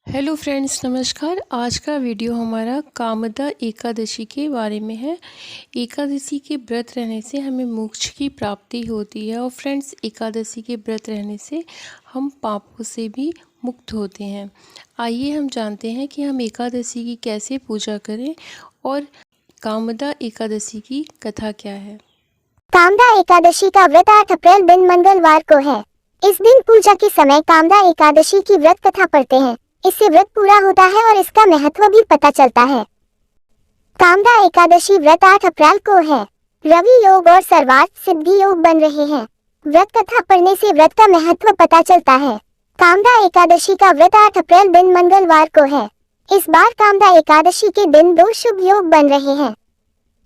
Hello friends, नमस्कार। आज का वीडियो हमारा कामदा एकादशी के बारे में है। एकादशी के व्रत रहने से हमें मोक्ष की प्राप्ति होती है और फ्रेंड्स, एकादशी के व्रत रहने से हम पापों से भी मुक्त होते हैं। आइए हम जानते हैं कि हम एकादशी की कैसे पूजा करें और कामदा एकादशी की कथा क्या है। कामदा एकादशी का व्रत 8 अप्रैल दिन मंगलवार को है। इस दिन पूजा के समय कामदा एकादशी की व्रत कथा पढ़ते हैं। इससे व्रत पूरा होता है और इसका महत्व भी पता चलता है। कामदा एकादशी व्रत 8 अप्रैल को है। रवि योग और सर्वार्थ सिद्धि योग बन रहे हैं। व्रत कथा पढ़ने से व्रत का महत्व पता चलता है। कामदा एकादशी का व्रत 8 अप्रैल दिन मंगलवार को है। इस बार कामदा एकादशी के दिन 2 शुभ योग बन रहे हैं।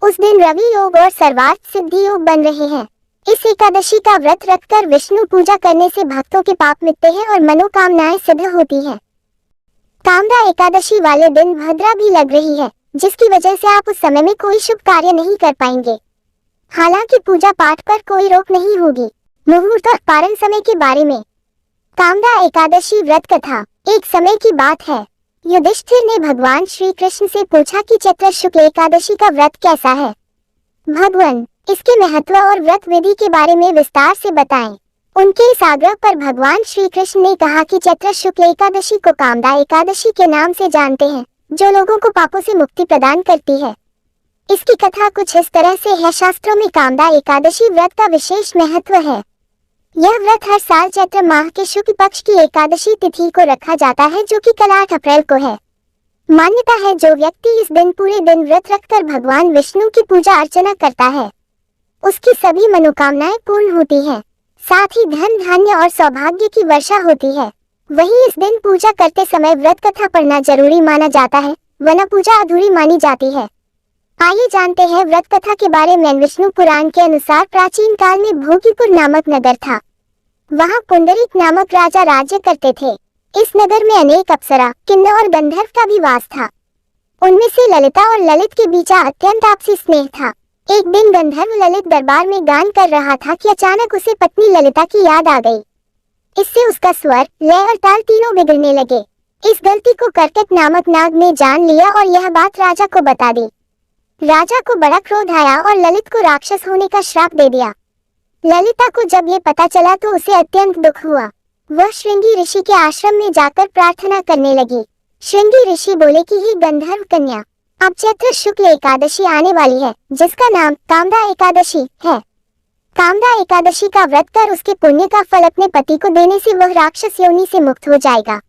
उस दिन रवि योग और सर्वार्थ सिद्धि योग बन रहे हैं। इस एकादशी का व्रत रखकर विष्णु पूजा करने से भक्तों के पाप मिटते हैं और मनोकामनाएं सिद्ध होती हैं। कामदा एकादशी वाले दिन भद्रा भी लग रही है, जिसकी वजह से आप उस समय में कोई शुभ कार्य नहीं कर पाएंगे। हालांकि पूजा पाठ पर कोई रोक नहीं होगी। मुहूर्त और पारण समय के बारे में। कामदा एकादशी व्रत कथा। एक समय की बात है, युधिष्ठिर ने भगवान श्री कृष्ण से पूछा कि चैत्र शुक्ल एकादशी का व्रत कैसा है। भगवान इसके महत्व और व्रत विधि के बारे में विस्तार से बताएं। उनके इस आग्रह पर भगवान श्री कृष्ण ने कहा कि चैत्र शुक्ल एकादशी को कामदा एकादशी के नाम से जानते हैं, जो लोगों को पापों से मुक्ति प्रदान करती है। इसकी कथा कुछ इस तरह से है। शास्त्रों में कामदा एकादशी व्रत का विशेष महत्व है। यह व्रत हर साल चैत्र माह के शुक्ल पक्ष की एकादशी तिथि को रखा जाता है, जो कि कल 8 अप्रैल को है। मान्यता है, जो व्यक्ति इस दिन पूरे दिन व्रत रखकर भगवान विष्णु की पूजा अर्चना करता है, उसकी सभी मनोकामनाएं पूर्ण होती हैं। साथ ही धन धान्य और सौभाग्य की वर्षा होती है। वहीं इस दिन पूजा करते समय व्रत कथा पढ़ना जरूरी माना जाता है, वरना पूजा अधूरी मानी जाती है। आइए जानते हैं व्रत कथा के बारे में। विष्णु पुराण के अनुसार प्राचीन काल में भोगीपुर नामक नगर था। वहां पुंडरीक नामक राजा राज्य करते थे। इस नगर में अनेक अप्सरा, किन्नर और गंधर्व का भी वास था। उनमें से ललिता और ललित के बीच अत्यंत आपसी स्नेह था। एक दिन गंधर्व ललित दरबार में गान कर रहा था कि अचानक उसे पत्नी ललिता की याद आ गई। इससे उसका स्वर, लय और ताल तीनों बिगड़ने लगे। इस गलती को कर्कट नामक नाग ने जान लिया और यह बात राजा को बता दी। राजा को बड़ा क्रोध आया और ललित को राक्षस होने का श्राप दे दिया। ललिता को जब ये पता चला तो उसे अत्यंत दुख हुआ। वह श्रृंगी ऋषि के आश्रम में जाकर प्रार्थना करने लगी। श्रृंगी ऋषि बोले कि हे गंधर्व कन्या, अब चैत्र शुक्ल एकादशी आने वाली है, जिसका नाम कामदा एकादशी है। कामदा एकादशी का व्रत कर उसके पुण्य का फल अपने पति को देने से वह राक्षस योनि से मुक्त हो जाएगा।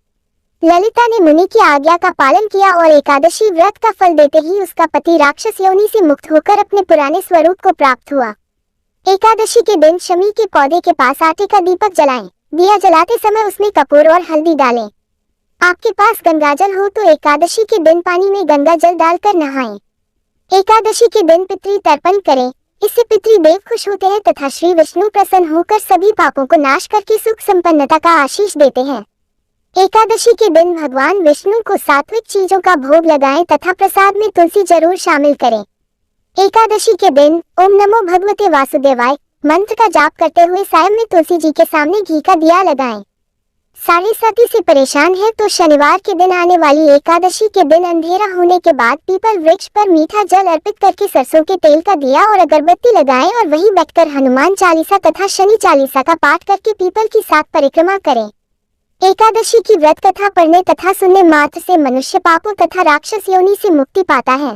ललिता ने मुनि की आज्ञा का पालन किया और एकादशी व्रत का फल देते ही उसका पति राक्षस योनि से मुक्त होकर अपने पुराने स्वरूप को प्राप्त हुआ। एकादशी के दिन शमी के पौधे के पास आटे का दीपक जलाएं। दिया जलाते समय उसमें कपूर और हल्दी डालें। आपके पास गंगाजल हो तो एकादशी के दिन पानी में गंगा जल डालकर नहाएं। एकादशी के दिन पितृ तर्पण करें। इससे पितृदेव खुश होते हैं तथा श्री विष्णु प्रसन्न होकर सभी पापों को नाश करके सुख संपन्नता का आशीष देते हैं। एकादशी के दिन भगवान विष्णु को सात्विक चीजों का भोग लगाएं तथा प्रसाद में तुलसी जरूर शामिल करें। एकादशी के दिन ओम नमो भगवते वासुदेवाय मंत्र का जाप करते हुए सायं में तुलसी जी के सामने घी का दिया लगाएं। साढ़े साथी से परेशान है तो शनिवार के दिन आने वाली एकादशी के दिन अंधेरा होने के बाद पीपल वृक्ष पर मीठा जल अर्पित करके सरसों के तेल का दिया और अगरबत्ती लगाएं और वहीं बैठकर हनुमान चालीसा तथा शनि चालीसा का पाठ करके पीपल की 7 परिक्रमा करें। एकादशी की व्रत कथा पढ़ने तथा सुनने मात्र से मनुष्य पापों तथा राक्षस योनि से मुक्ति पाता है।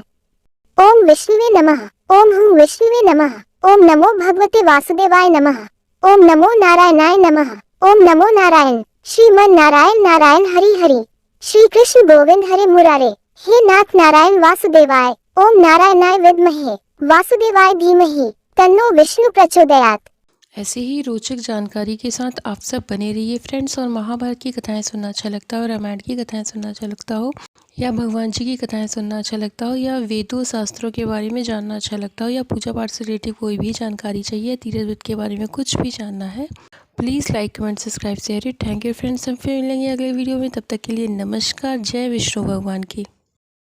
ओम विष्णुवे नमः। ओम हूं विष्णुवे नमः। ओम नमो भगवते वासुदेवाय नमः। ओम नमो नारायणाय नमः। ओम नमो नारायण। श्रीमन नारायण नारायण हरि हरि। श्री कृष्ण गोविंद हरे मुरारे। हे नाथ नारायण वासुदेवाय। ओम नारायणाय विद्महे वासुदेवाय धीमहि तन्नो विष्णु प्रचोदयात्। ऐसे ही रोचक जानकारी के साथ आप सब बने रहिए फ्रेंड्स। और महाभारत की कथाएं सुनना अच्छा लगता हो, रामायण की कथाएं सुनना अच्छा लगता हो, या भगवान जी की कथाएं सुनना अच्छा लगता हो, या वेदों शास्त्रों के बारे में जानना अच्छा लगता हो, या पूजा पाठ से रिलेटेड कोई भी जानकारी चाहिए, तीर्थ व्रत के बारे में कुछ भी जानना है, please like comment subscribe share it. Thank you friends. हम फिर मिलेंगे अगले वीडियो में। तब तक के लिए नमस्कार। जय विष्णु भगवान की।